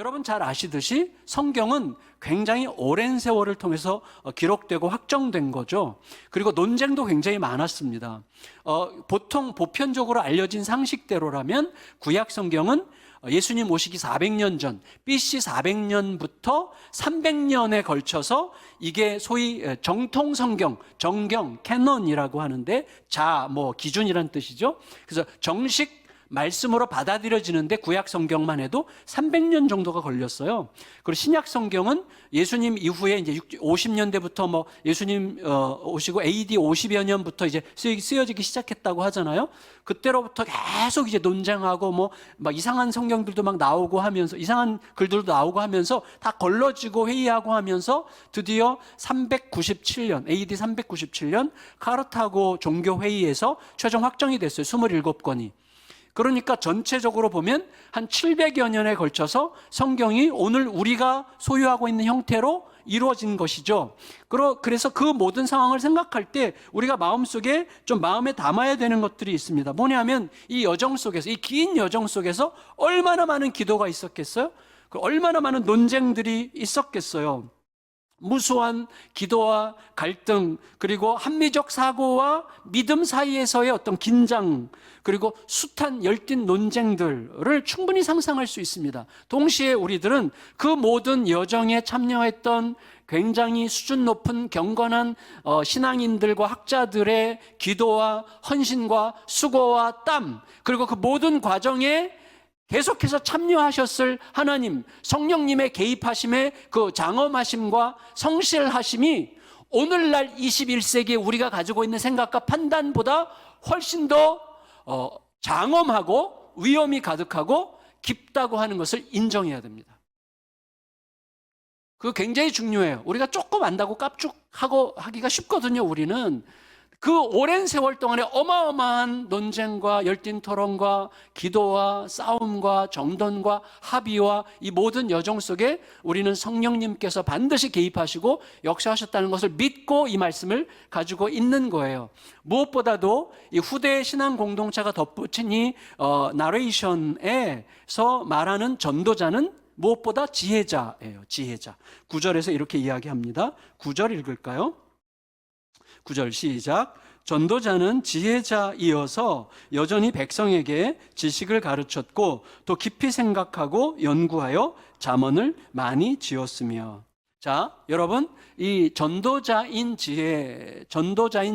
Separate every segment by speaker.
Speaker 1: 여러분 잘 아시듯이 성경은 굉장히 오랜 세월을 통해서 기록되고 확정된 거죠. 그리고 논쟁도 굉장히 많았습니다. 보통 보편적으로 알려진 상식대로라면 구약 성경은 예수님 오시기 400년 전, BC 400년부터 300년에 걸쳐서 이게 소위 정통 성경, 정경, 캐논이라고 하는데 기준이란 뜻이죠. 그래서 정식 말씀으로 받아들여지는데 구약 성경만 해도 300년 정도가 걸렸어요. 그리고 신약 성경은 예수님 이후에 이제 50년대부터 예수님 오시고 AD 50여 년부터 이제 쓰여지기 시작했다고 하잖아요. 그때로부터 계속 이제 논쟁하고 막 이상한 성경들도 막 나오고 하면서, 이상한 글들도 나오고 하면서 다 걸러지고 회의하고 하면서 드디어 397년, AD 397년 카르타고 종교회의에서 최종 확정이 됐어요. 27권이. 그러니까 전체적으로 보면 한 700여 년에 걸쳐서 성경이 오늘 우리가 소유하고 있는 형태로 이루어진 것이죠. 그래서 그 모든 상황을 생각할 때 우리가 마음속에 좀 마음에 담아야 되는 것들이 있습니다. 뭐냐면 이 여정 속에서, 이 긴 여정 속에서 얼마나 많은 기도가 있었겠어요? 얼마나 많은 논쟁들이 있었겠어요? 무수한 기도와 갈등, 그리고 합리적 사고와 믿음 사이에서의 어떤 긴장, 그리고 숱한 열띤 논쟁들을 충분히 상상할 수 있습니다. 동시에 우리들은 그 모든 여정에 참여했던 굉장히 수준 높은 경건한 신앙인들과 학자들의 기도와 헌신과 수고와 땀, 그리고 그 모든 과정에 계속해서 참여하셨을 하나님, 성령님의 개입하심의 그 장엄하심과 성실하심이 오늘날 21세기에 우리가 가지고 있는 생각과 판단보다 훨씬 더 장엄하고 위험이 가득하고 깊다고 하는 것을 인정해야 됩니다. 그거 굉장히 중요해요. 우리가 조금 안다고 깝죽하고 하기가 쉽거든요, 우리는. 그 오랜 세월 동안에 어마어마한 논쟁과 열띤 토론과 기도와 싸움과 정돈과 합의와 이 모든 여정 속에 우리는 성령님께서 반드시 개입하시고 역사하셨다는 것을 믿고 이 말씀을 가지고 있는 거예요. 무엇보다도 이 후대 신앙 공동체가 덧붙인 이 나레이션에서 말하는 전도자는 무엇보다 지혜자예요. 지혜자. 9절에서 이렇게 이야기합니다. 9절 읽을까요? 9절 시작. 전도자는 지혜자이어서 여전히 백성에게 지식을 가르쳤고 또 깊이 생각하고 연구하여 잠언을 많이 지었으며. 자, 여러분, 이 전도자인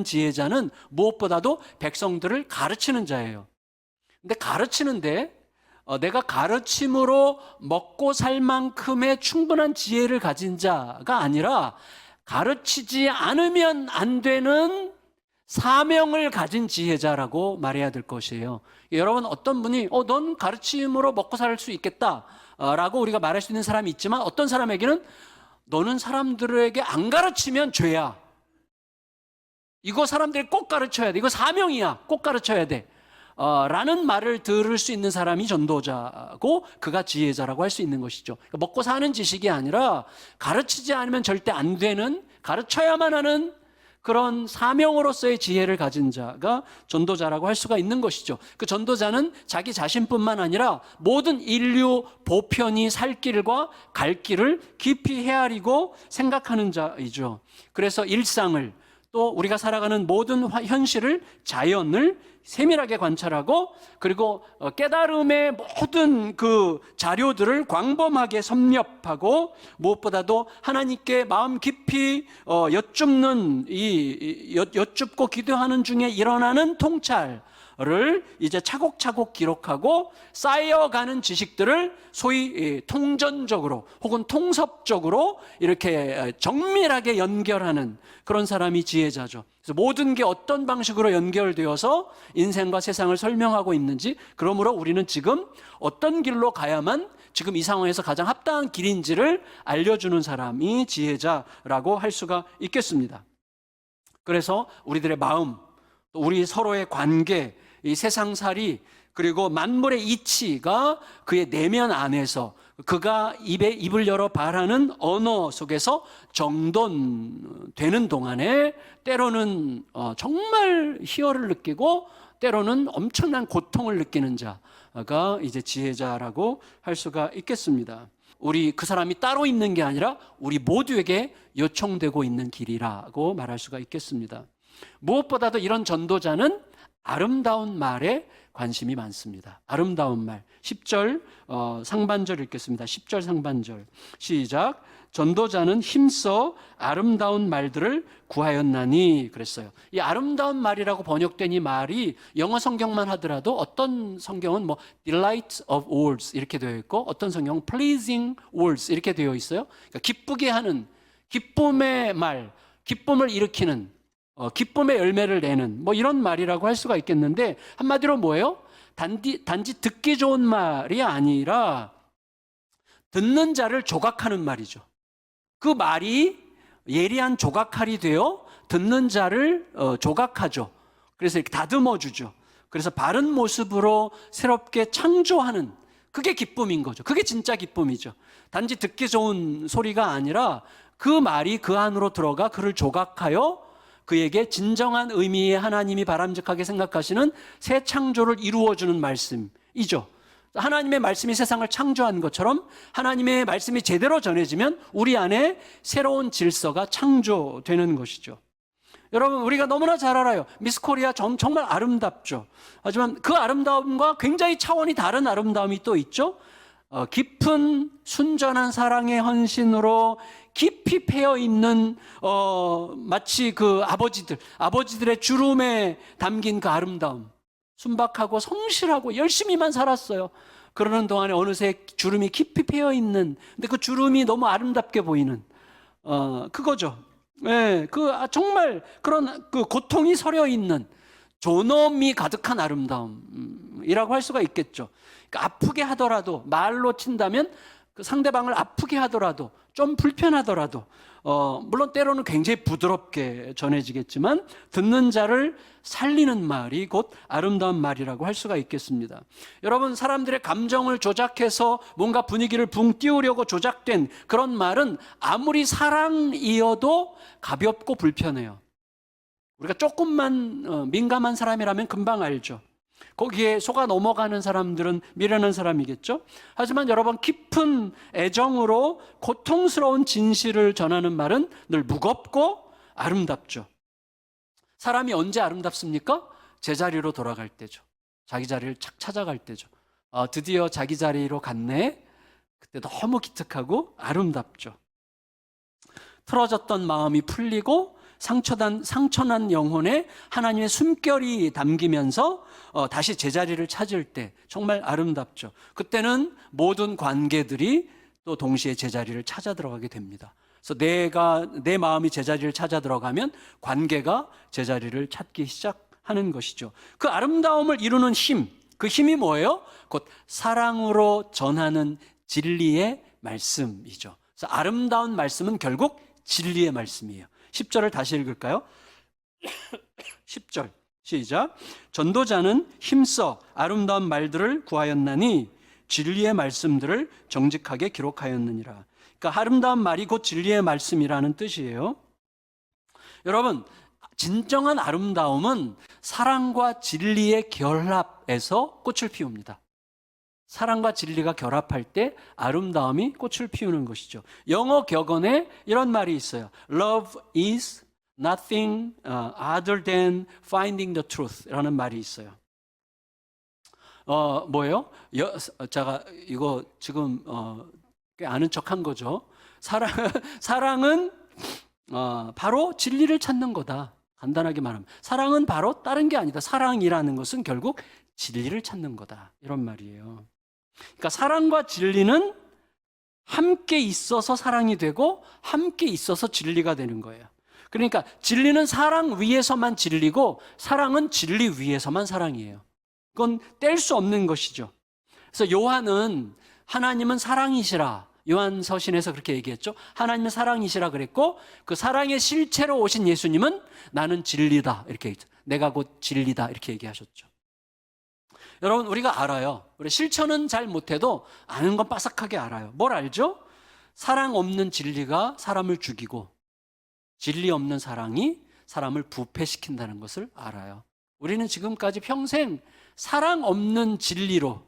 Speaker 1: 지혜자는 무엇보다도 백성들을 가르치는 자예요. 근데 가르치는데 내가 가르침으로 먹고 살 만큼의 충분한 지혜를 가진 자가 아니라 가르치지 않으면 안 되는 사명을 가진 지혜자라고 말해야 될 것이에요. 여러분, 어떤 분이 넌 가르침으로 먹고 살 수 있겠다 라고 우리가 말할 수 있는 사람이 있지만, 어떤 사람에게는 너는 사람들에게 안 가르치면 죄야, 이거 사람들이 꼭 가르쳐야 돼, 이거 사명이야, 꼭 가르쳐야 돼 라는 말을 들을 수 있는 사람이 전도자고 그가 지혜자라고 할 수 있는 것이죠. 그러니까 먹고 사는 지식이 아니라 가르치지 않으면 절대 안 되는, 가르쳐야만 하는 그런 사명으로서의 지혜를 가진 자가 전도자라고 할 수가 있는 것이죠. 그 전도자는 자기 자신뿐만 아니라 모든 인류 보편이 살 길과 갈 길을 깊이 헤아리고 생각하는 자이죠. 그래서 일상을, 또 우리가 살아가는 모든 현실을, 자연을 세밀하게 관찰하고, 그리고 깨달음의 모든 그 자료들을 광범하게 섭렵하고, 무엇보다도 하나님께 마음 깊이 여쭙고 기도하는 중에 일어나는 통찰을 이제 차곡차곡 기록하고 쌓여가는 지식들을 소위 통전적으로 혹은 통섭적으로 이렇게 정밀하게 연결하는 그런 사람이 지혜자죠. 그래서 모든 게 어떤 방식으로 연결되어서 인생과 세상을 설명하고 있는지, 그러므로 우리는 지금 어떤 길로 가야만 지금 이 상황에서 가장 합당한 길인지를 알려주는 사람이 지혜자라고 할 수가 있겠습니다. 그래서 우리들의 마음, 또 우리 서로의 관계, 이 세상살이, 그리고 만물의 이치가 그의 내면 안에서 그가 입을 열어 말하는 언어 속에서 정돈되는 동안에 때로는 정말 희열을 느끼고 때로는 엄청난 고통을 느끼는 자가 이제 지혜자라고 할 수가 있겠습니다. 우리 그 사람이 따로 있는 게 아니라 우리 모두에게 요청되고 있는 길이라고 말할 수가 있겠습니다. 무엇보다도 이런 전도자는 아름다운 말에 관심이 많습니다. 아름다운 말. 10절 상반절 읽겠습니다. 10절 상반절. 시작. 전도자는 힘써 아름다운 말들을 구하였나니 그랬어요. 이 아름다운 말이라고 번역된 이 말이 영어 성경만 하더라도 어떤 성경은 뭐 delight of words 이렇게 되어 있고 어떤 성경은 pleasing words 이렇게 되어 있어요. 그러니까 기쁘게 하는 기쁨의 말, 기쁨을 일으키는 기쁨의 열매를 내는 뭐 이런 말이라고 할 수가 있겠는데 한마디로 뭐예요? 단지 듣기 좋은 말이 아니라 듣는 자를 조각하는 말이죠. 그 말이 예리한 조각칼이 되어 듣는 자를 조각하죠. 그래서 이렇게 다듬어 주죠. 그래서 바른 모습으로 새롭게 창조하는 그게 기쁨인 거죠. 그게 진짜 기쁨이죠. 단지 듣기 좋은 소리가 아니라 그 말이 그 안으로 들어가 그를 조각하여 그에게 진정한 의미의 하나님이 바람직하게 생각하시는 새 창조를 이루어주는 말씀이죠. 하나님의 말씀이 세상을 창조한 것처럼 하나님의 말씀이 제대로 전해지면 우리 안에 새로운 질서가 창조되는 것이죠. 여러분, 우리가 너무나 잘 알아요. 미스 코리아 정말 아름답죠. 하지만 그 아름다움과 굉장히 차원이 다른 아름다움이 또 있죠. 깊은 순전한 사랑의 헌신으로 깊이 패여 있는 마치 그 아버지들의 주름에 담긴 그 아름다움. 순박하고 성실하고 열심히만 살았어요. 그러는 동안에 어느새 주름이 깊이 패여 있는, 근데 그 주름이 너무 아름답게 보이는 그거죠. 예, 정말 그런 그 고통이 서려 있는 존엄이 가득한 아름다움이라고 할 수가 있겠죠. 그러니까 아프게 하더라도 말로 친다면 그 상대방을 아프게 하더라도 좀 불편하더라도 물론 때로는 굉장히 부드럽게 전해지겠지만 듣는 자를 살리는 말이 곧 아름다운 말이라고 할 수가 있겠습니다. 여러분, 사람들의 감정을 조작해서 뭔가 분위기를 붕 띄우려고 조작된 그런 말은 아무리 사랑이어도 가볍고 불편해요. 우리가 조금만 민감한 사람이라면 금방 알죠. 거기에 속아 넘어가는 사람들은 미련한 사람이겠죠. 하지만 여러분, 깊은 애정으로 고통스러운 진실을 전하는 말은 늘 무겁고 아름답죠. 사람이 언제 아름답습니까? 제자리로 돌아갈 때죠. 자기 자리를 착 찾아갈 때죠. 드디어 자기 자리로 갔네. 그때 너무 기특하고 아름답죠. 틀어졌던 마음이 풀리고 상처난 영혼에 하나님의 숨결이 담기면서 다시 제자리를 찾을 때 정말 아름답죠. 그때는 모든 관계들이 또 동시에 제자리를 찾아 들어가게 됩니다. 그래서 내 마음이 제자리를 찾아 들어가면 관계가 제자리를 찾기 시작하는 것이죠. 그 아름다움을 이루는 힘, 그 힘이 뭐예요? 곧 사랑으로 전하는 진리의 말씀이죠. 그래서 아름다운 말씀은 결국 진리의 말씀이에요. 10절을 다시 읽을까요? 10절 시작. 전도자는 힘써 아름다운 말들을 구하였나니 진리의 말씀들을 정직하게 기록하였느니라. 그러니까 아름다운 말이 곧 진리의 말씀이라는 뜻이에요. 여러분, 진정한 아름다움은 사랑과 진리의 결합에서 꽃을 피웁니다. 사랑과 진리가 결합할 때 아름다움이 꽃을 피우는 것이죠. 영어 격언에 이런 말이 있어요. Love is nothing other than finding the truth 라는 말이 있어요. 뭐예요? 제가 이거 지금 꽤 아는 척한 거죠. 사랑은 바로 진리를 찾는 거다. 간단하게 말하면 사랑은 바로 다른 게 아니다. 사랑이라는 것은 결국 진리를 찾는 거다. 이런 말이에요. 그러니까 사랑과 진리는 함께 있어서 사랑이 되고 함께 있어서 진리가 되는 거예요. 그러니까 진리는 사랑 위에서만 진리고 사랑은 진리 위에서만 사랑이에요. 그건 뗄 수 없는 것이죠. 그래서 요한은 하나님은 사랑이시라, 요한서신에서 그렇게 얘기했죠. 하나님은 사랑이시라 그랬고 그 사랑의 실체로 오신 예수님은 나는 진리다 이렇게 얘기했죠. 내가 곧 진리다 이렇게 얘기하셨죠. 여러분, 우리가 알아요. 우리 실천은 잘 못해도 아는 건 빠삭하게 알아요. 뭘 알죠? 사랑 없는 진리가 사람을 죽이고 진리 없는 사랑이 사람을 부패시킨다는 것을 알아요. 우리는 지금까지 평생 사랑 없는 진리로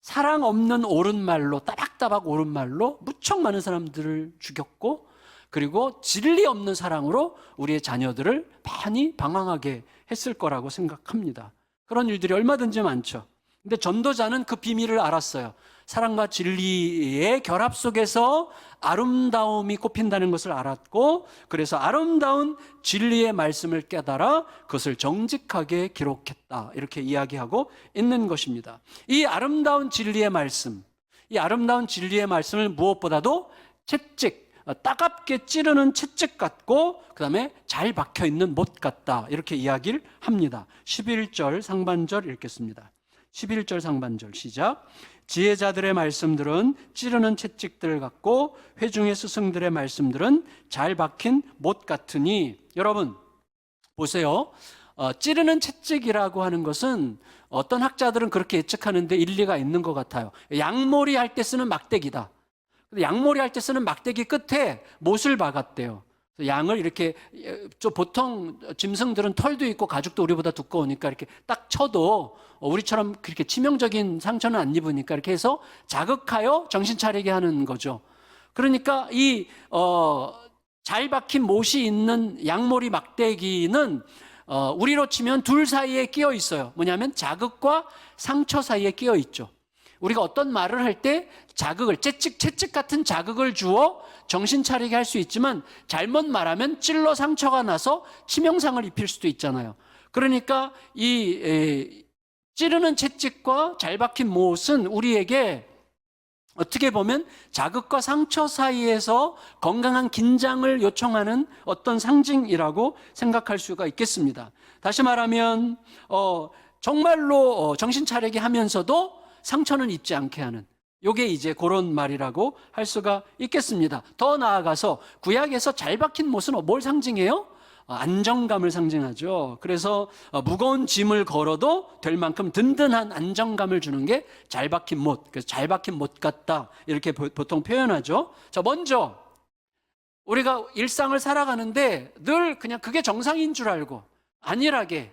Speaker 1: 사랑 없는 옳은 말로, 따박따박 옳은 말로 무척 많은 사람들을 죽였고, 그리고 진리 없는 사랑으로 우리의 자녀들을 많이 방황하게 했을 거라고 생각합니다. 그런 일들이 얼마든지 많죠. 근데 전도자는 그 비밀을 알았어요. 사랑과 진리의 결합 속에서 아름다움이 꼽힌다는 것을 알았고, 그래서 아름다운 진리의 말씀을 깨달아 그것을 정직하게 기록했다, 이렇게 이야기하고 있는 것입니다. 이 아름다운 진리의 말씀, 이 아름다운 진리의 말씀을 무엇보다도 채찍, 따갑게 찌르는 채찍 같고, 그 다음에 잘 박혀있는 못 같다, 이렇게 이야기를 합니다. 11절 상반절 읽겠습니다. 11절 상반절 시작. 지혜자들의 말씀들은 찌르는 채찍들 같고 회중의 스승들의 말씀들은 잘 박힌 못 같으니. 여러분 보세요. 찌르는 채찍이라고 하는 것은 어떤 학자들은 그렇게 예측하는데 일리가 있는 것 같아요. 양몰이 할 때 쓰는 막대기다. 양몰이 할 때 쓰는 막대기 끝에 못을 박았대요. 양을 이렇게, 보통 짐승들은 털도 있고 가죽도 우리보다 두꺼우니까 이렇게 딱 쳐도 우리처럼 그렇게 치명적인 상처는 안 입으니까 이렇게 해서 자극하여 정신 차리게 하는 거죠. 그러니까 잘 박힌 못이 있는 양몰이 막대기는 우리로 치면 둘 사이에 끼어 있어요. 뭐냐면 자극과 상처 사이에 끼어 있죠. 우리가 어떤 말을 할 때 자극을, 채찍 같은 자극을 주어 정신 차리게 할 수 있지만 잘못 말하면 찔러 상처가 나서 치명상을 입힐 수도 있잖아요. 그러니까 이 찌르는 채찍과 잘 박힌 못은 우리에게 어떻게 보면 자극과 상처 사이에서 건강한 긴장을 요청하는 어떤 상징이라고 생각할 수가 있겠습니다. 다시 말하면 정말로 정신 차리게 하면서도 상처는 입지 않게 하는, 요게 이제 그런 말이라고 할 수가 있겠습니다. 더 나아가서 구약에서 잘 박힌 못은 뭘 상징해요? 안정감을 상징하죠. 그래서 무거운 짐을 걸어도 될 만큼 든든한 안정감을 주는 게 잘 박힌 못, 그래서 잘 박힌 못 같다, 이렇게 보통 표현하죠. 자, 먼저 우리가 일상을 살아가는데 늘 그냥 그게 정상인 줄 알고 안일하게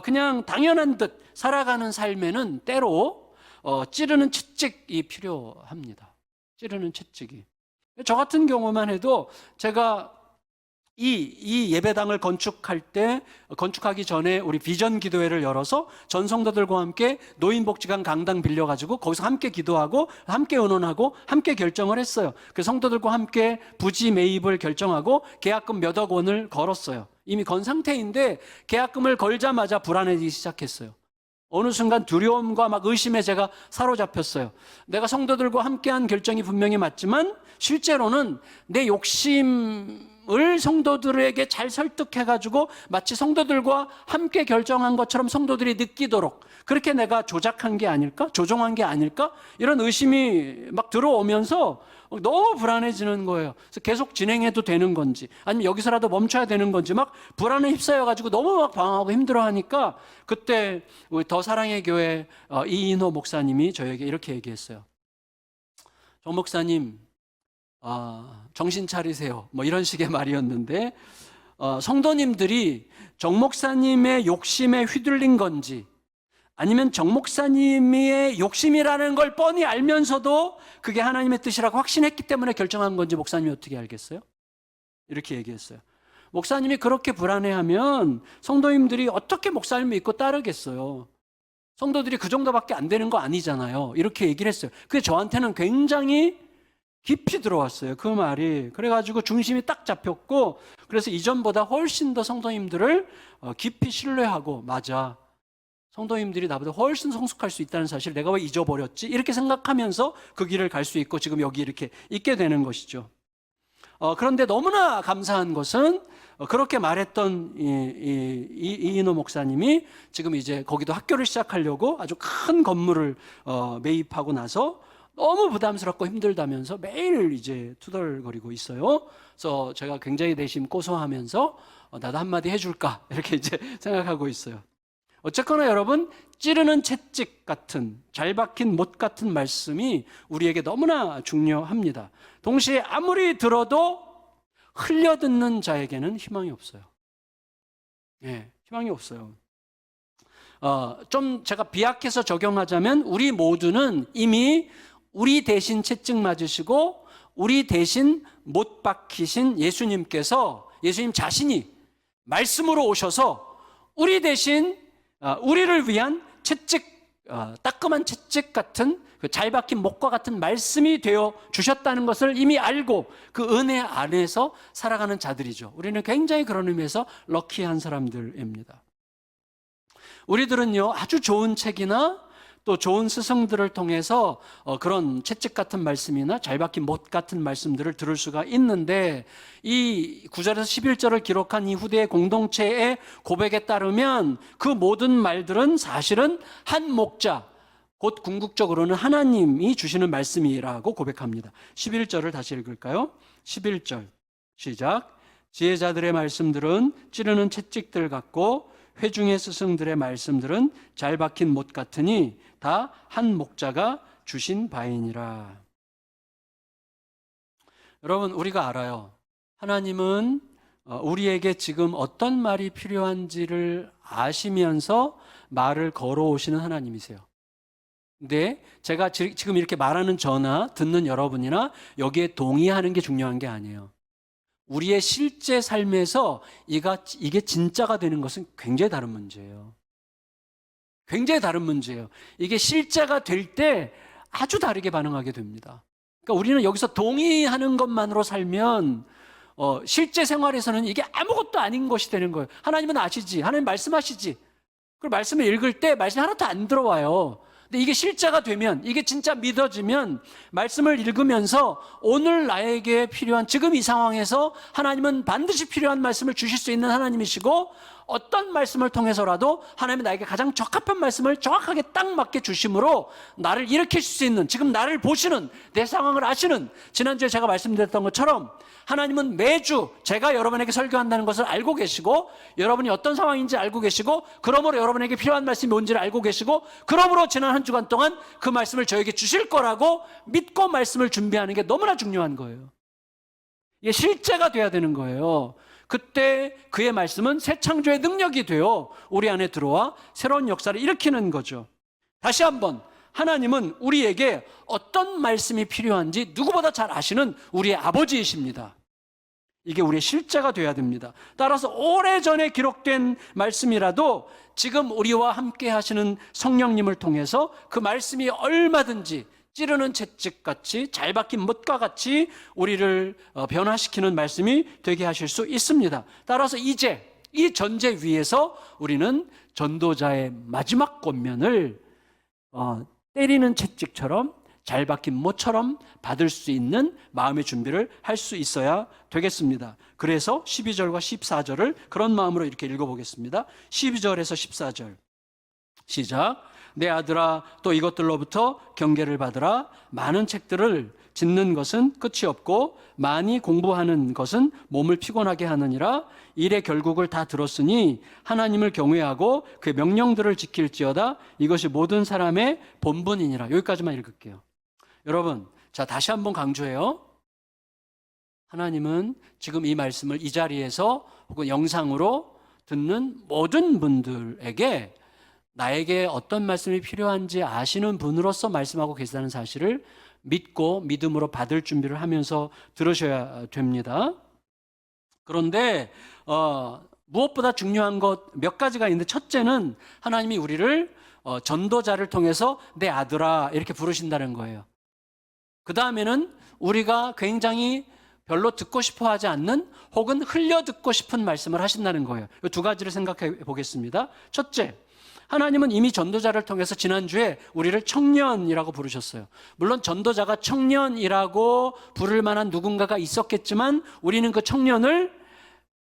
Speaker 1: 그냥 당연한 듯 살아가는 삶에는 때로 찌르는 채찍이 필요합니다. 찌르는 채찍이. 저 같은 경우만 해도 제가 이 예배당을 건축하기 전에 우리 비전 기도회를 열어서 전 성도들과 함께 노인복지관 강당 빌려가지고 거기서 함께 기도하고 함께 의논하고 함께 결정을 했어요. 그 성도들과 함께 부지 매입을 결정하고 계약금 몇억 원을 걸었어요. 이미 건 상태인데 계약금을 걸자마자 불안해지기 시작했어요. 어느 순간 두려움과 막 의심에 제가 사로잡혔어요. 내가 성도들과 함께한 결정이 분명히 맞지만 실제로는 내 욕심을 성도들에게 잘 설득해가지고 마치 성도들과 함께 결정한 것처럼 성도들이 느끼도록 그렇게 내가 조작한 게 아닐까? 조종한 게 아닐까? 이런 의심이 막 들어오면서 너무 불안해지는 거예요. 그래서 계속 진행해도 되는 건지 아니면 여기서라도 멈춰야 되는 건지 막 불안에 휩싸여가지고 너무 막 방황하고 힘들어하니까 그때 우리 더 사랑의 교회 이인호 목사님이 저에게 이렇게 얘기했어요. 정 목사님, 정신 차리세요. 뭐 이런 식의 말이었는데 성도님들이 정 목사님의 욕심에 휘둘린 건지 아니면 정 목사님의 욕심이라는 걸 뻔히 알면서도 그게 하나님의 뜻이라고 확신했기 때문에 결정한 건지 목사님이 어떻게 알겠어요? 이렇게 얘기했어요. 목사님이 그렇게 불안해하면 성도님들이 어떻게 목사님을 믿고 따르겠어요? 성도들이 그 정도밖에 안 되는 거 아니잖아요. 이렇게 얘기를 했어요. 그게 저한테는 굉장히 깊이 들어왔어요. 그 말이. 그래가지고 중심이 딱 잡혔고 그래서 이전보다 훨씬 더 성도님들을 깊이 신뢰하고 맞아. 성도님들이 나보다 훨씬 성숙할 수 있다는 사실을 내가 왜 잊어버렸지? 이렇게 생각하면서 그 길을 갈 수 있고 지금 여기 이렇게 있게 되는 것이죠. 그런데 너무나 감사한 것은 그렇게 말했던 이인호 목사님이 지금 이제 거기도 학교를 시작하려고 아주 큰 건물을 매입하고 나서 너무 부담스럽고 힘들다면서 매일 이제 투덜거리고 있어요. 그래서 제가 굉장히 내심 고소하면서 나도 한마디 해줄까 이렇게 이제 생각하고 있어요. 어쨌거나 여러분, 찌르는 채찍 같은 잘 박힌 못 같은 말씀이 우리에게 너무나 중요합니다. 동시에 아무리 들어도 흘려듣는 자에게는 희망이 없어요. 희망이 없어요. 좀 제가 비약해서 적용하자면 우리 모두는 이미 우리 대신 채찍 맞으시고 우리 대신 못 박히신 예수님께서, 예수님 자신이 말씀으로 오셔서 우리 대신 우리를 위한 채찍, 따끔한 채찍 같은 그 잘 박힌 목과 같은 말씀이 되어 주셨다는 것을 이미 알고 그 은혜 안에서 살아가는 자들이죠. 우리는 굉장히 그런 의미에서 럭키한 사람들입니다. 우리들은요, 아주 좋은 책이나 또 좋은 스승들을 통해서 그런 채찍 같은 말씀이나 잘 박힌 못 같은 말씀들을 들을 수가 있는데, 이 9절에서 11절을 기록한 이 후대의 공동체의 고백에 따르면 그 모든 말들은 사실은 한 목자, 곧 궁극적으로는 하나님이 주시는 말씀이라고 고백합니다. 11절을 다시 읽을까요? 11절 시작. 지혜자들의 말씀들은 찌르는 채찍들 같고 회중의 스승들의 말씀들은 잘 박힌 못 같으니 다 한 목자가 주신 바이니라. 여러분, 우리가 알아요. 하나님은 우리에게 지금 어떤 말이 필요한지를 아시면서 말을 걸어오시는 하나님이세요. 근데 제가 지금 이렇게 말하는 저나 듣는 여러분이나 여기에 동의하는 게 중요한 게 아니에요. 우리의 실제 삶에서 이게 진짜가 되는 것은 굉장히 다른 문제예요. 굉장히 다른 문제예요. 이게 실제가 될 때 아주 다르게 반응하게 됩니다. 그러니까 우리는 여기서 동의하는 것만으로 살면 실제 생활에서는 이게 아무것도 아닌 것이 되는 거예요. 하나님은 아시지, 하나님 말씀하시지. 그 말씀을 읽을 때 말씀이 하나도 안 들어와요. 근데 이게 실제가 되면, 이게 진짜 믿어지면 말씀을 읽으면서 오늘 나에게 필요한, 지금 이 상황에서 하나님은 반드시 필요한 말씀을 주실 수 있는 하나님이시고, 어떤 말씀을 통해서라도 하나님이 나에게 가장 적합한 말씀을 정확하게 딱 맞게 주심으로 나를 일으킬 수 있는, 지금 나를 보시는, 내 상황을 아시는, 지난주에 제가 말씀드렸던 것처럼 하나님은 매주 제가 여러분에게 설교한다는 것을 알고 계시고, 여러분이 어떤 상황인지 알고 계시고, 그러므로 여러분에게 필요한 말씀이 뭔지를 알고 계시고, 그러므로 지난 한 주간 동안 그 말씀을 저에게 주실 거라고 믿고 말씀을 준비하는 게 너무나 중요한 거예요. 이게 실제가 돼야 되는 거예요. 그때 그의 말씀은 새 창조의 능력이 되어 우리 안에 들어와 새로운 역사를 일으키는 거죠. 다시 한번, 하나님은 우리에게 어떤 말씀이 필요한지 누구보다 잘 아시는 우리의 아버지이십니다. 이게 우리의 실제가 돼야 됩니다. 따라서 오래전에 기록된 말씀이라도 지금 우리와 함께 하시는 성령님을 통해서 그 말씀이 얼마든지 찌르는 채찍같이 잘 박힌 못과 같이 우리를 변화시키는 말씀이 되게 하실 수 있습니다. 따라서 이제 이 전제 위에서 우리는 전도자의 마지막 권면을 때리는 채찍처럼 잘 박힌 못처럼 받을 수 있는 마음의 준비를 할 수 있어야 되겠습니다. 그래서 12절과 14절을 그런 마음으로 이렇게 읽어보겠습니다. 12절에서 14절 시작. 내 아들아, 또 이것들로부터 경계를 받으라. 많은 책들을 짓는 것은 끝이 없고 많이 공부하는 것은 몸을 피곤하게 하느니라. 일의 결국을 다 들었으니 하나님을 경외하고 그의 명령들을 지킬지어다. 이것이 모든 사람의 본분이니라. 여기까지만 읽을게요. 여러분, 자, 다시 한번 강조해요. 하나님은 지금 이 말씀을 이 자리에서 혹은 영상으로 듣는 모든 분들에게 나에게 어떤 말씀이 필요한지 아시는 분으로서 말씀하고 계시다는 사실을 믿고 믿음으로 받을 준비를 하면서 들으셔야 됩니다. 그런데 무엇보다 중요한 것 몇 가지가 있는데, 첫째는 하나님이 우리를 전도자를 통해서 내 아들아 이렇게 부르신다는 거예요. 그 다음에는 우리가 굉장히 별로 듣고 싶어 하지 않는 혹은 흘려 듣고 싶은 말씀을 하신다는 거예요. 이 두 가지를 생각해 보겠습니다. 첫째, 하나님은 이미 전도자를 통해서 지난주에 우리를 청년이라고 부르셨어요. 물론 전도자가 청년이라고 부를 만한 누군가가 있었겠지만 우리는 그 청년을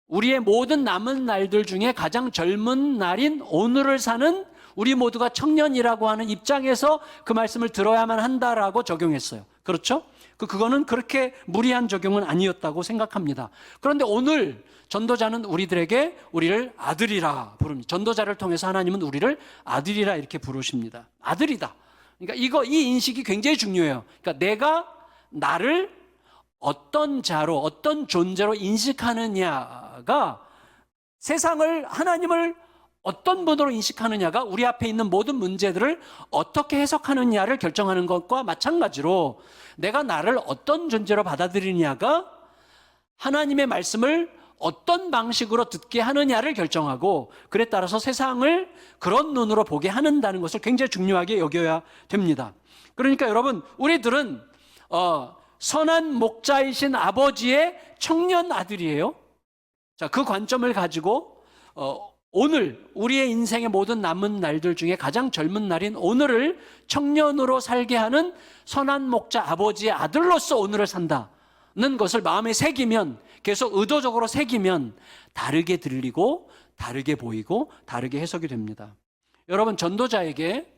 Speaker 1: 우리의 모든 남은 날들 중에 가장 젊은 날인 오늘을 사는 우리 모두가 청년이라고 하는 입장에서 그 말씀을 들어야만 한다라고 적용했어요. 그렇죠? 그거는 그렇게 무리한 적용은 아니었다고 생각합니다. 그런데 오늘 전도자는 우리들에게 우리를 아들이라 부릅니다. 전도자를 통해서 하나님은 우리를 아들이라 이렇게 부르십니다. 아들이다. 그러니까 이 인식이 굉장히 중요해요. 그러니까 내가 나를 어떤 자로, 어떤 존재로 인식하느냐가 세상을, 하나님을 어떤 분으로 인식하느냐가 우리 앞에 있는 모든 문제들을 어떻게 해석하느냐를 결정하는 것과 마찬가지로 내가 나를 어떤 존재로 받아들이느냐가 하나님의 말씀을 어떤 방식으로 듣게 하느냐를 결정하고 그에 따라서 세상을 그런 눈으로 보게 하는다는 것을 굉장히 중요하게 여겨야 됩니다. 그러니까 여러분, 우리들은 선한 목자이신 아버지의 청년 아들이에요. 자, 그 관점을 가지고 오늘 우리의 인생의 모든 남은 날들 중에 가장 젊은 날인 오늘을 청년으로 살게 하는 선한 목자 아버지의 아들로서 오늘을 산다는 것을 마음에 새기면, 계속 의도적으로 새기면 다르게 들리고 다르게 보이고 다르게 해석이 됩니다. 여러분, 전도자에게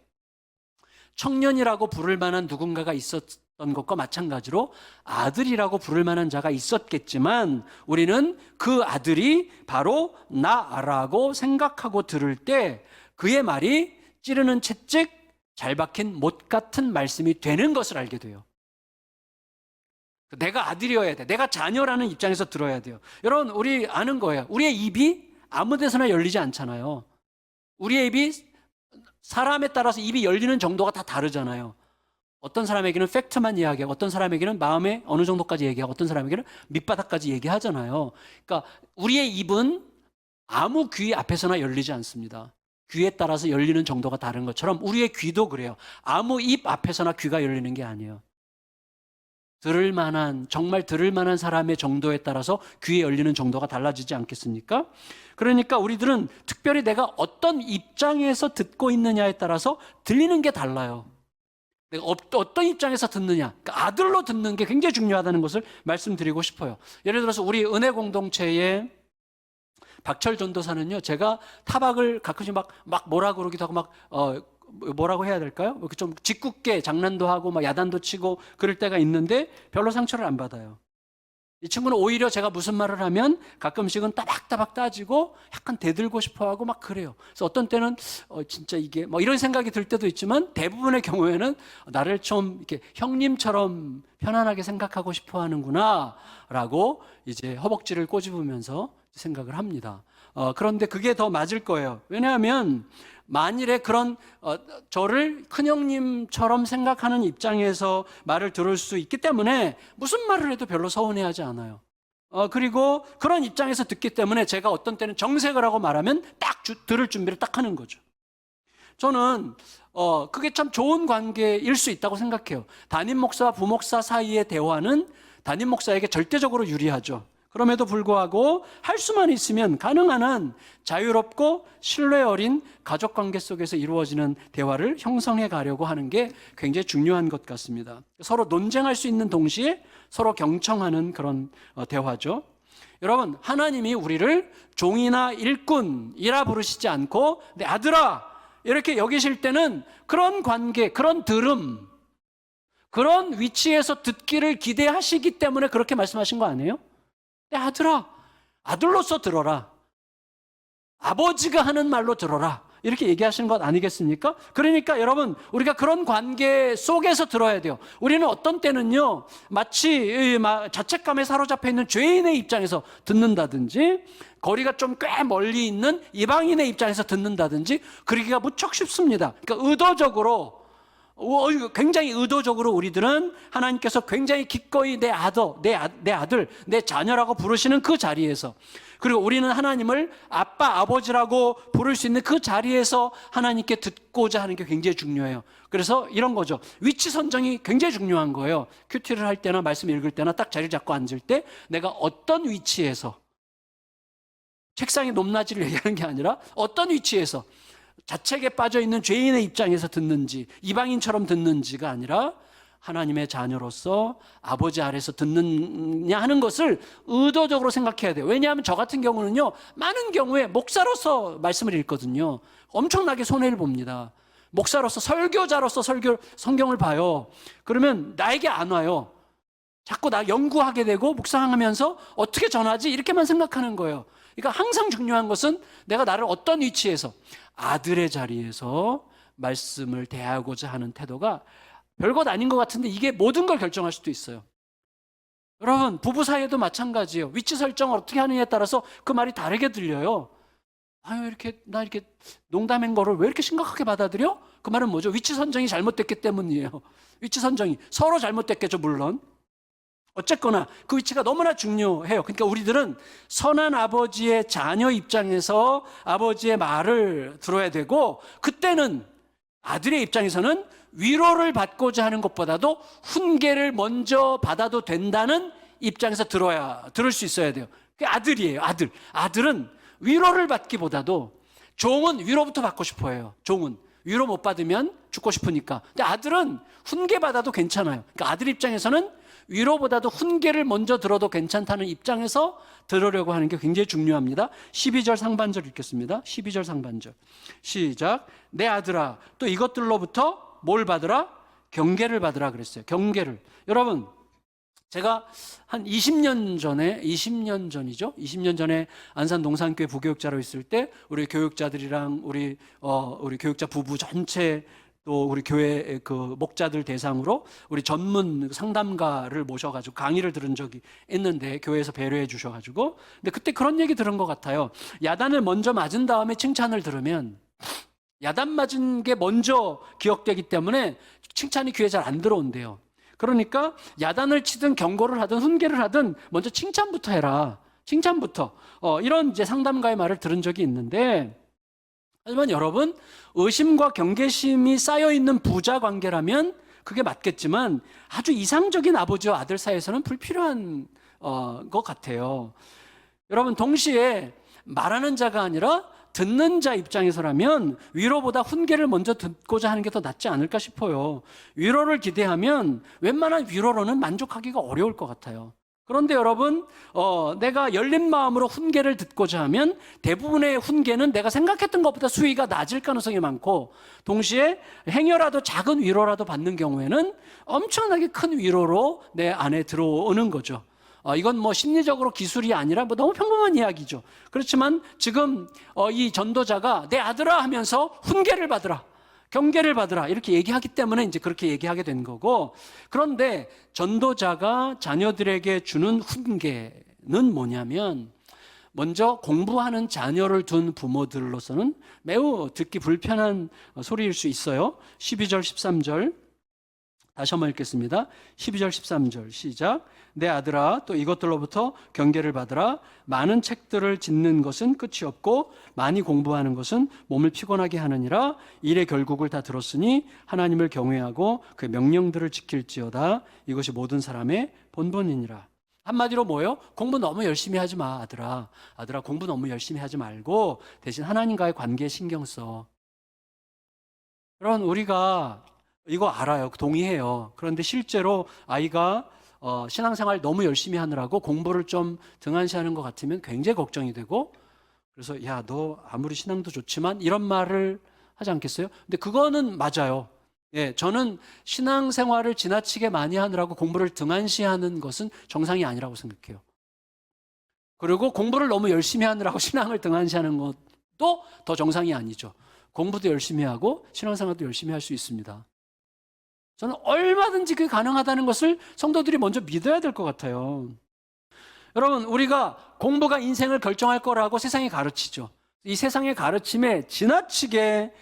Speaker 1: 청년이라고 부를 만한 누군가가 있었던 것과 마찬가지로 아들이라고 부를 만한 자가 있었겠지만 우리는 그 아들이 바로 나라고 생각하고 들을 때 그의 말이 찌르는 채찍, 잘 박힌 못 같은 말씀이 되는 것을 알게 돼요. 내가 아들이어야 돼. 내가 자녀라는 입장에서 들어야 돼요. 여러분, 우리 아는 거예요. 우리의 입이 아무 데서나 열리지 않잖아요. 우리의 입이 사람에 따라서 입이 열리는 정도가 다 다르잖아요. 어떤 사람에게는 팩트만 이야기하고 어떤 사람에게는 마음에 어느 정도까지 얘기하고 어떤 사람에게는 밑바닥까지 얘기하잖아요. 그러니까 우리의 입은 아무 귀 앞에서나 열리지 않습니다. 귀에 따라서 열리는 정도가 다른 것처럼 우리의 귀도 그래요. 아무 입 앞에서나 귀가 열리는 게 아니에요. 들을 만한, 정말 들을 만한 사람의 정도에 따라서 귀에 열리는 정도가 달라지지 않겠습니까? 그러니까 우리들은 특별히 내가 어떤 입장에서 듣고 있느냐에 따라서 들리는 게 달라요. 내가 어떤 입장에서 듣느냐, 그러니까 아들로 듣는 게 굉장히 중요하다는 것을 말씀드리고 싶어요. 예를 들어서 우리 은혜 공동체의 박철 전도사는요, 제가 타박을 가끔씩 막 뭐라 그러기도 하고 뭐라고 해야 될까요? 이렇게 좀 짓궂게 장난도 하고 막 야단도 치고 그럴 때가 있는데 별로 상처를 안 받아요. 이 친구는 오히려 제가 무슨 말을 하면 가끔씩은 따박따박 따지고 약간 대들고 싶어 하고 막 그래요. 그래서 어떤 때는 진짜 이게 뭐 이런 생각이 들 때도 있지만 대부분의 경우에는 나를 좀 이렇게 형님처럼 편안하게 생각하고 싶어 하는구나 라고 이제 허벅지를 꼬집으면서 생각을 합니다. 그런데 그게 더 맞을 거예요. 왜냐하면 만일에 그런 저를 큰형님처럼 생각하는 입장에서 말을 들을 수 있기 때문에 무슨 말을 해도 별로 서운해하지 않아요. 그리고 그런 입장에서 듣기 때문에 제가 어떤 때는 정색을 하고 말하면 딱 들을 준비를 딱 하는 거죠. 저는 그게 참 좋은 관계일 수 있다고 생각해요. 담임 목사와 부목사 사이의 대화는 담임 목사에게 절대적으로 유리하죠. 그럼에도 불구하고 할 수만 있으면 가능한 한 자유롭고 신뢰 어린 가족관계 속에서 이루어지는 대화를 형성해 가려고 하는 게 굉장히 중요한 것 같습니다. 서로 논쟁할 수 있는 동시에 서로 경청하는 그런 대화죠. 여러분, 하나님이 우리를 종이나 일꾼이라 부르시지 않고 내 아들아 이렇게 여기실 때는 그런 관계, 그런 들음, 그런 위치에서 듣기를 기대하시기 때문에 그렇게 말씀하신 거 아니에요? 내 아들아, 아들로서 들어라. 아버지가 하는 말로 들어라. 이렇게 얘기하시는 것 아니겠습니까? 그러니까 여러분, 우리가 그런 관계 속에서 들어야 돼요. 우리는 어떤 때는요, 마치 자책감에 사로잡혀 있는 죄인의 입장에서 듣는다든지, 거리가 좀 꽤 멀리 있는 이방인의 입장에서 듣는다든지, 그러기가 무척 쉽습니다. 그러니까 의도적으로, 굉장히 의도적으로 우리들은 하나님께서 굉장히 기꺼이 내 아들, 내 자녀라고 부르시는 그 자리에서, 그리고 우리는 하나님을 아빠, 아버지라고 부를 수 있는 그 자리에서 하나님께 듣고자 하는 게 굉장히 중요해요. 그래서 이런 거죠. 위치 선정이 굉장히 중요한 거예요. 큐티를 할 때나 말씀 읽을 때나 딱 자리를 잡고 앉을 때 내가 어떤 위치에서, 책상의 높낮이를 얘기하는 게 아니라 어떤 위치에서 자책에 빠져있는 죄인의 입장에서 듣는지, 이방인처럼 듣는지가 아니라 하나님의 자녀로서 아버지 아래서 듣느냐 하는 것을 의도적으로 생각해야 돼요. 왜냐하면 저 같은 경우는요, 많은 경우에 목사로서 말씀을 읽거든요. 엄청나게 손해를 봅니다. 목사로서, 설교자로서 성경을 봐요. 그러면 나에게 안 와요. 자꾸 나 연구하게 되고 묵상하면서 어떻게 전하지? 이렇게만 생각하는 거예요. 그러니까 항상 중요한 것은 내가 나를 어떤 위치에서, 아들의 자리에서 말씀을 대하고자 하는 태도가 별것 아닌 것 같은데 이게 모든 걸 결정할 수도 있어요. 여러분, 부부 사이에도 마찬가지예요. 위치 설정을 어떻게 하느냐에 따라서 그 말이 다르게 들려요. 아유, 나 이렇게 농담한 거를 왜 이렇게 심각하게 받아들여? 그 말은 뭐죠? 위치 선정이 잘못됐기 때문이에요. 위치 선정이. 서로 잘못됐겠죠, 물론. 어쨌거나 그 위치가 너무나 중요해요. 그러니까 우리들은 선한 아버지의 자녀 입장에서 아버지의 말을 들어야 되고, 그때는 아들의 입장에서는 위로를 받고자 하는 것보다도 훈계를 먼저 받아도 된다는 입장에서 들을 수 있어야 돼요. 그게 아들이에요, 아들. 아들은 위로를 받기보다도, 종은 위로부터 받고 싶어 해요. 종은 위로 못 받으면 죽고 싶으니까. 근데 아들은 훈계 받아도 괜찮아요. 그러니까 아들 입장에서는 위로보다도 훈계를 먼저 들어도 괜찮다는 입장에서 들으려고 하는 게 굉장히 중요합니다. 12절 상반절 읽겠습니다. 12절 상반절. 시작. 내 아들아, 또 이것들로부터 뭘 받으라? 경계를 받으라 그랬어요. 경계를. 여러분, 제가 한 20년 전에 안산 농산교회 부교육자로 있을 때 우리 교육자들이랑 우리 교육자 부부 전체, 또 우리 교회 그 목자들 대상으로 우리 전문 상담가를 모셔가지고 강의를 들은 적이 있는데, 교회에서 배려해 주셔가지고. 근데 그때 그런 얘기 들은 것 같아요. 야단을 먼저 맞은 다음에 칭찬을 들으면, 야단 맞은 게 먼저 기억되기 때문에 칭찬이 귀에 잘 안 들어온대요. 그러니까 야단을 치든 경고를 하든 훈계를 하든 먼저 칭찬부터 해라. 칭찬부터. 이런 이제 상담가의 말을 들은 적이 있는데, 하지만 여러분, 의심과 경계심이 쌓여있는 부자 관계라면 그게 맞겠지만 아주 이상적인 아버지와 아들 사이에서는 불필요한 것 같아요. 여러분, 동시에 말하는 자가 아니라 듣는 자 입장에서라면 위로보다 훈계를 먼저 듣고자 하는 게 더 낫지 않을까 싶어요. 위로를 기대하면 웬만한 위로로는 만족하기가 어려울 것 같아요. 그런데 여러분, 내가 열린 마음으로 훈계를 듣고자 하면 대부분의 훈계는 내가 생각했던 것보다 수위가 낮을 가능성이 많고, 동시에 행여라도 작은 위로라도 받는 경우에는 엄청나게 큰 위로로 내 안에 들어오는 거죠. 이건 뭐 심리적으로 기술이 아니라 뭐 너무 평범한 이야기죠. 그렇지만 지금 이 전도자가 내 아들아 하면서 훈계를 받으라, 경계를 받으라 이렇게 얘기하기 때문에 이제 그렇게 얘기하게 된 거고, 그런데 전도자가 자녀들에게 주는 훈계는 뭐냐면, 먼저 공부하는 자녀를 둔 부모들로서는 매우 듣기 불편한 소리일 수 있어요. 12절 13절 다시 한번 읽겠습니다. 12절 13절 시작. 내 아들아, 또 이것들로부터 경계를 받으라. 많은 책들을 짓는 것은 끝이 없고 많이 공부하는 것은 몸을 피곤하게 하느니라. 일의 결국을 다 들었으니 하나님을 경외하고 그 명령들을 지킬지어다. 이것이 모든 사람의 본분이니라. 한마디로 뭐예요? 공부 너무 열심히 하지 마, 아들아. 아들아, 공부 너무 열심히 하지 말고 대신 하나님과의 관계에 신경 써. 여러분, 우리가 이거 알아요. 동의해요. 그런데 실제로 아이가 신앙생활 너무 열심히 하느라고 공부를 좀 등한시하는 것 같으면 굉장히 걱정이 되고, 그래서 야, 너 아무리 신앙도 좋지만 이런 말을 하지 않겠어요? 근데 그거는 맞아요. 예, 저는 신앙생활을 지나치게 많이 하느라고 공부를 등한시하는 것은 정상이 아니라고 생각해요. 그리고 공부를 너무 열심히 하느라고 신앙을 등한시하는 것도 더 정상이 아니죠. 공부도 열심히 하고 신앙생활도 열심히 할 수 있습니다. 저는 얼마든지 그게 가능하다는 것을 성도들이 먼저 믿어야 될 것 같아요. 여러분, 우리가 공부가 인생을 결정할 거라고 세상이 가르치죠. 이 세상의 가르침에 지나치게,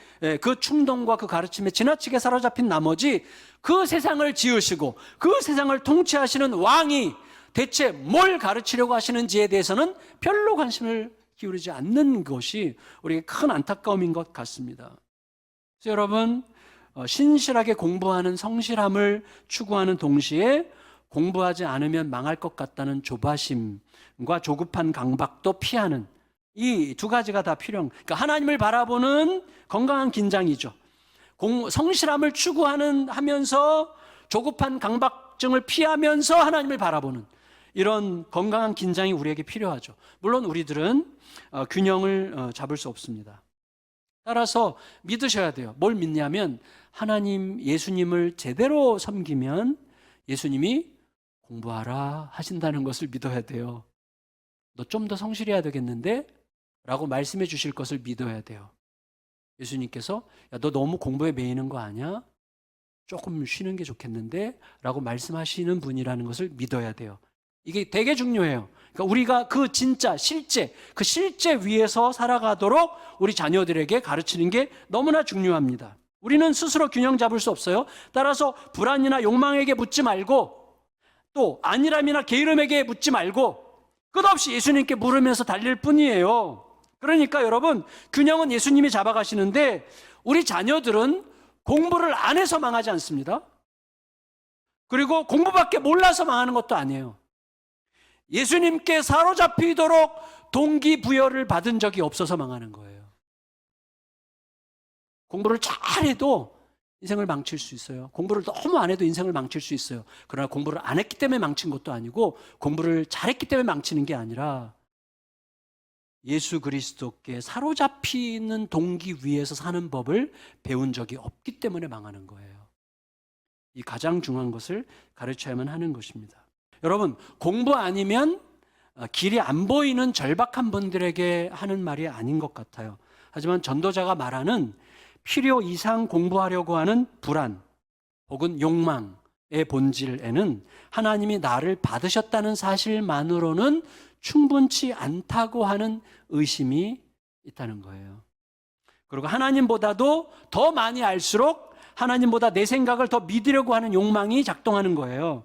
Speaker 1: 그 충동과 그 가르침에 지나치게 사로잡힌 나머지 그 세상을 지으시고 그 세상을 통치하시는 왕이 대체 뭘 가르치려고 하시는지에 대해서는 별로 관심을 기울이지 않는 것이 우리에게 큰 안타까움인 것 같습니다. 그래서 여러분, 신실하게 공부하는 성실함을 추구하는 동시에 공부하지 않으면 망할 것 같다는 조바심과 조급한 강박도 피하는 이 두 가지가 다 필요한, 그러니까 하나님을 바라보는 건강한 긴장이죠. 성실함을 추구하면서 조급한 강박증을 피하면서 하나님을 바라보는 이런 건강한 긴장이 우리에게 필요하죠. 물론 우리들은 균형을 잡을 수 없습니다. 따라서 믿으셔야 돼요. 뭘 믿냐면, 하나님, 예수님을 제대로 섬기면 예수님이 공부하라 하신다는 것을 믿어야 돼요. 너 좀 더 성실해야 되겠는데? 라고 말씀해 주실 것을 믿어야 돼요. 예수님께서 야, 너 너무 공부에 매이는 거 아니야? 조금 쉬는 게 좋겠는데? 라고 말씀하시는 분이라는 것을 믿어야 돼요. 이게 되게 중요해요. 그러니까 우리가 그 진짜 실제, 그 실제 위에서 살아가도록 우리 자녀들에게 가르치는 게 너무나 중요합니다. 우리는 스스로 균형 잡을 수 없어요. 따라서 불안이나 욕망에게 묻지 말고, 또 안일함이나 게으름에게 묻지 말고 끝없이 예수님께 물으면서 달릴 뿐이에요. 그러니까 여러분, 균형은 예수님이 잡아가시는데 우리 자녀들은 공부를 안 해서 망하지 않습니다. 그리고 공부밖에 몰라서 망하는 것도 아니에요. 예수님께 사로잡히도록 동기부여를 받은 적이 없어서 망하는 거예요. 공부를 잘해도 인생을 망칠 수 있어요. 공부를 너무 안 해도 인생을 망칠 수 있어요. 그러나 공부를 안 했기 때문에 망친 것도 아니고, 공부를 잘했기 때문에 망치는 게 아니라 예수 그리스도께 사로잡히는 동기 위에서 사는 법을 배운 적이 없기 때문에 망하는 거예요. 이 가장 중요한 것을 가르쳐야만 하는 것입니다. 여러분, 공부 아니면 길이 안 보이는 절박한 분들에게 하는 말이 아닌 것 같아요. 하지만 전도자가 말하는 필요 이상 공부하려고 하는 불안 혹은 욕망의 본질에는 하나님이 나를 받으셨다는 사실만으로는 충분치 않다고 하는 의심이 있다는 거예요. 그리고 하나님보다도 더 많이 알수록 하나님보다 내 생각을 더 믿으려고 하는 욕망이 작동하는 거예요.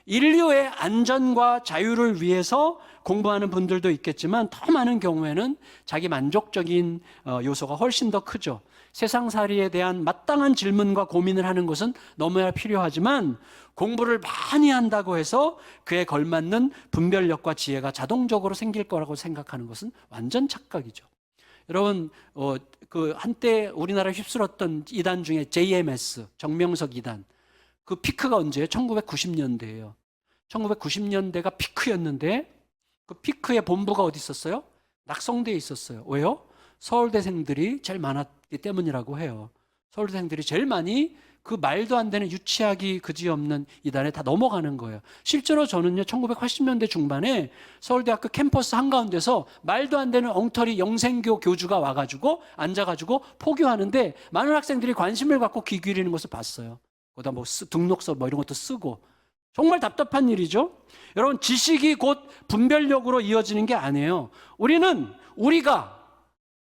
Speaker 1: 인류의 안전과 자유를 위해서 공부하는 분들도 있겠지만, 더 많은 경우에는 자기 만족적인 요소가 훨씬 더 크죠. 세상살이에 대한 마땅한 질문과 고민을 하는 것은 너무나 필요하지만, 공부를 많이 한다고 해서 그에 걸맞는 분별력과 지혜가 자동적으로 생길 거라고 생각하는 것은 완전 착각이죠. 여러분, 그 한때 우리나라 휩쓸었던 이단 중에 JMS, 정명석 이단, 그 피크가 언제예요? 1990년대예요. 1990년대가 피크였는데, 그 피크의 본부가 어디 있었어요? 낙성대에 있었어요. 왜요? 서울대생들이 제일 많았기 때문이라고 해요. 서울대생들이 제일 많이 그 말도 안 되는 유치하기 그지없는 이단에 다 넘어가는 거예요. 실제로 저는요, 1980년대 중반에 서울대학교 캠퍼스 한가운데서 말도 안 되는 엉터리 영생교 교주가 와가지고 앉아가지고 포교하는데 많은 학생들이 관심을 갖고 귀 기울이는 것을 봤어요. 거기다 뭐 등록서 뭐 이런 것도 쓰고. 정말 답답한 일이죠. 여러분, 지식이 곧 분별력으로 이어지는 게 아니에요. 우리가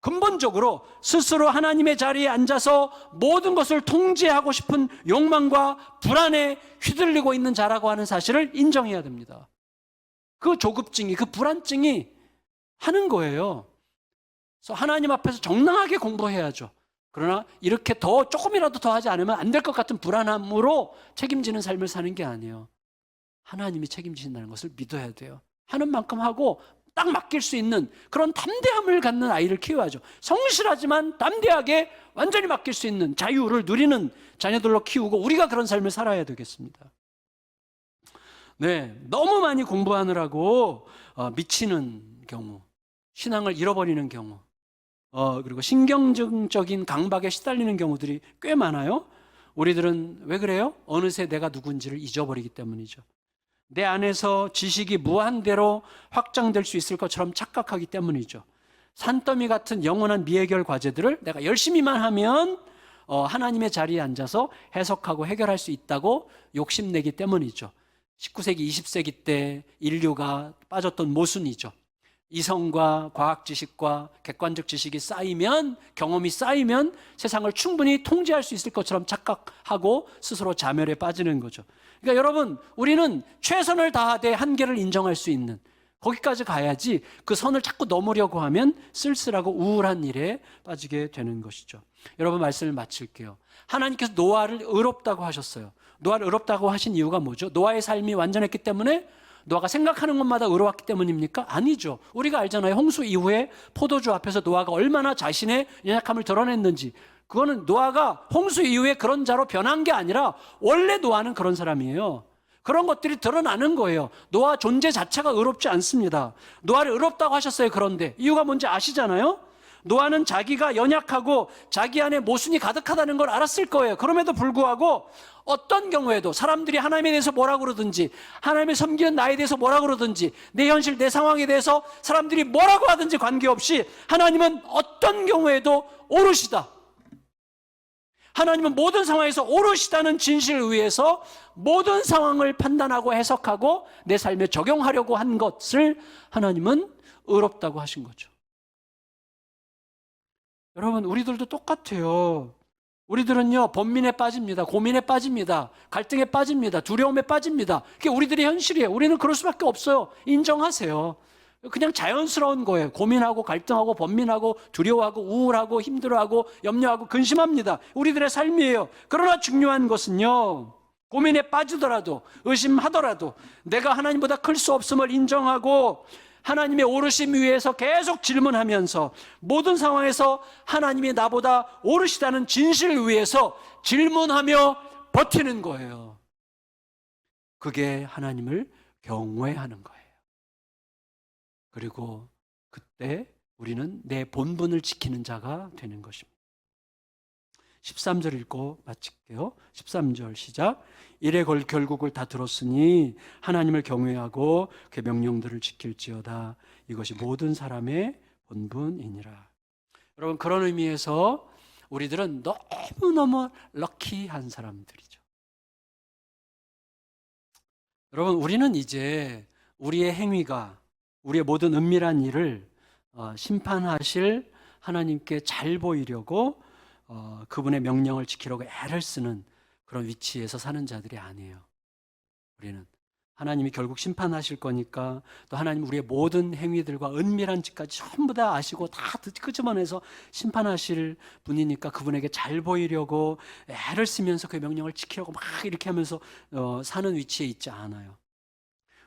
Speaker 1: 근본적으로 스스로 하나님의 자리에 앉아서 모든 것을 통제하고 싶은 욕망과 불안에 휘둘리고 있는 자라고 하는 사실을 인정해야 됩니다. 그 조급증이, 그 불안증이 하는 거예요. 그래서 하나님 앞에서 정당하게 공부해야죠. 그러나 이렇게 조금이라도 더 하지 않으면 안 될 것 같은 불안함으로 책임지는 삶을 사는 게 아니에요. 하나님이 책임지신다는 것을 믿어야 돼요. 하는 만큼 하고 딱 맡길 수 있는 그런 담대함을 갖는 아이를 키워야죠. 성실하지만 담대하게 완전히 맡길 수 있는 자유를 누리는 자녀들로 키우고, 우리가 그런 삶을 살아야 되겠습니다. 네, 너무 많이 공부하느라고 미치는 경우, 신앙을 잃어버리는 경우, 그리고 신경적인 강박에 시달리는 경우들이 꽤 많아요. 우리들은 왜 그래요? 어느새 내가 누군지를 잊어버리기 때문이죠. 내 안에서 지식이 무한대로 확장될 수 있을 것처럼 착각하기 때문이죠. 산더미 같은 영원한 미해결 과제들을 내가 열심히만 하면 하나님의 자리에 앉아서 해석하고 해결할 수 있다고 욕심내기 때문이죠. 19세기, 20세기 때 인류가 빠졌던 모순이죠. 이성과 과학 지식과 객관적 지식이 쌓이면, 경험이 쌓이면 세상을 충분히 통제할 수 있을 것처럼 착각하고 스스로 자멸에 빠지는 거죠. 그러니까 여러분, 우리는 최선을 다하되 한계를 인정할 수 있는, 거기까지 가야지 그 선을 자꾸 넘으려고 하면 쓸쓸하고 우울한 일에 빠지게 되는 것이죠. 여러분, 말씀을 마칠게요. 하나님께서 노아를 의롭다고 하셨어요. 노아를 의롭다고 하신 이유가 뭐죠? 노아의 삶이 완전했기 때문에? 노아가 생각하는 것마다 의로웠기 때문입니까? 아니죠. 우리가 알잖아요. 홍수 이후에 포도주 앞에서 노아가 얼마나 자신의 연약함을 드러냈는지. 그거는 노아가 홍수 이후에 그런 자로 변한 게 아니라 원래 노아는 그런 사람이에요. 그런 것들이 드러나는 거예요. 노아 존재 자체가 의롭지 않습니다. 노아를 의롭다고 하셨어요. 그런데 이유가 뭔지 아시잖아요. 노아는 자기가 연약하고 자기 안에 모순이 가득하다는 걸 알았을 거예요. 그럼에도 불구하고 어떤 경우에도 사람들이 하나님에 대해서 뭐라 그러든지, 하나님을 섬기는 나에 대해서 뭐라 그러든지, 내 현실, 내 상황에 대해서 사람들이 뭐라고 하든지 관계없이 하나님은 어떤 경우에도 옳으시다. 하나님은 모든 상황에서 옳으시다는 진실을 위해서 모든 상황을 판단하고 해석하고 내 삶에 적용하려고 한 것을 하나님은 의롭다고 하신 거죠. 여러분, 우리들도 똑같아요. 우리들은요, 번민에 빠집니다. 고민에 빠집니다. 갈등에 빠집니다. 두려움에 빠집니다. 그게 우리들의 현실이에요. 우리는 그럴 수밖에 없어요. 인정하세요. 그냥 자연스러운 거예요. 고민하고 갈등하고 번민하고 두려워하고 우울하고 힘들어하고 염려하고 근심합니다. 우리들의 삶이에요. 그러나 중요한 것은요, 고민에 빠지더라도 의심하더라도 내가 하나님보다 클 수 없음을 인정하고 하나님의 오르심 위에서 계속 질문하면서 모든 상황에서 하나님이 나보다 오르시다는 진실을 위해서 질문하며 버티는 거예요. 그게 하나님을 경외하는 거예요. 그리고 그때 우리는 내 본분을 지키는 자가 되는 것입니다. 13절 읽고 마칠게요. 13절 시작. 이래 결국을 다 들었으니 하나님을 경외하고 그의 명령들을 지킬지어다. 이것이 모든 사람의 본분이니라. 여러분, 그런 의미에서 우리들은 너무너무 럭키한 사람들이죠. 여러분, 우리는 이제 우리의 행위가 우리의 모든 은밀한 일을 심판하실 하나님께 잘 보이려고 그분의 명령을 지키려고 애를 쓰는 그런 위치에서 사는 자들이 아니에요. 우리는 하나님이 결국 심판하실 거니까, 또 하나님 우리의 모든 행위들과 은밀한 짓까지 전부 다 아시고 다 끄집어내서 심판하실 분이니까 그분에게 잘 보이려고 애를 쓰면서 그 명령을 지키려고 막 이렇게 하면서 사는 위치에 있지 않아요.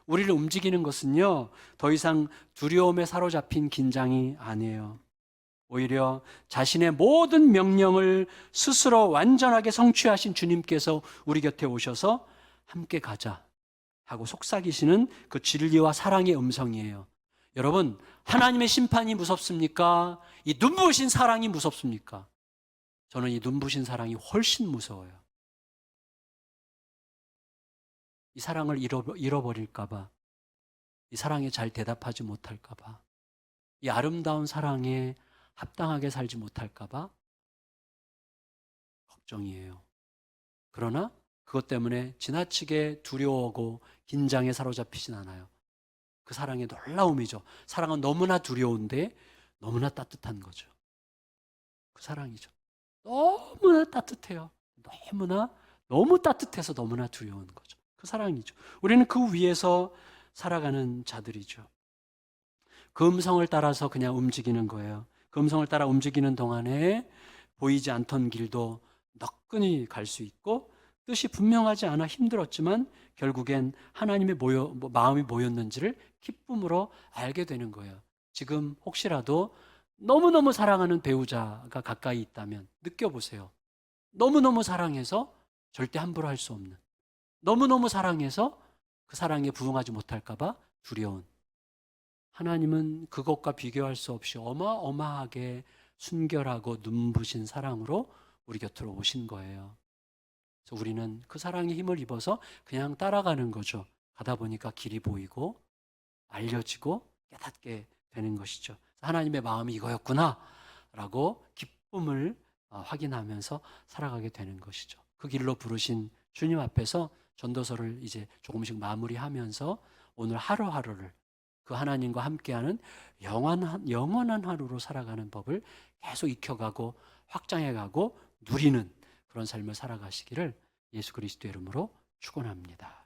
Speaker 1: 우리를 움직이는 것은요, 더 이상 두려움에 사로잡힌 긴장이 아니에요. 오히려 자신의 모든 명령을 스스로 완전하게 성취하신 주님께서 우리 곁에 오셔서 함께 가자 하고 속삭이시는 그 진리와 사랑의 음성이에요. 여러분, 하나님의 심판이 무섭습니까? 이 눈부신 사랑이 무섭습니까? 저는 이 눈부신 사랑이 훨씬 무서워요. 이 사랑을 잃어버릴까봐, 이 사랑에 잘 대답하지 못할까봐, 이 아름다운 사랑에 합당하게 살지 못할까봐 걱정이에요. 그러나 그것 때문에 지나치게 두려워하고 긴장에 사로잡히진 않아요. 그 사랑의 놀라움이죠. 사랑은 너무나 두려운데 너무나 따뜻한 거죠. 그 사랑이죠. 너무나 따뜻해요. 너무 따뜻해서 너무나 두려운 거죠. 그 사랑이죠. 우리는 그 위에서 살아가는 자들이죠. 그 음성을 따라서 그냥 움직이는 거예요. 그 음성을 따라 움직이는 동안에 보이지 않던 길도 너끈히 갈 수 있고, 뜻이 분명하지 않아 힘들었지만 결국엔 하나님의 마음이 뭐였는지를 기쁨으로 알게 되는 거예요. 지금 혹시라도 너무너무 사랑하는 배우자가 가까이 있다면 느껴보세요. 너무너무 사랑해서 절대 함부로 할 수 없는, 너무너무 사랑해서 그 사랑에 부응하지 못할까 봐 두려운, 하나님은 그것과 비교할 수 없이 어마어마하게 순결하고 눈부신 사랑으로 우리 곁으로 오신 거예요. 그래서 우리는 그 사랑에 힘을 입어서 그냥 따라가는 거죠. 가다 보니까 길이 보이고 알려지고 깨닫게 되는 것이죠. 하나님의 마음이 이거였구나 라고 기쁨을 확인하면서 살아가게 되는 것이죠. 그 길로 부르신 주님 앞에서 전도서를 이제 조금씩 마무리하면서 오늘 하루하루를 그 하나님과 함께하는 영원한 하루로 살아가는 법을 계속 익혀가고 확장해가고 누리는 그런 삶을 살아가시기를 예수 그리스도의 이름으로 축원합니다.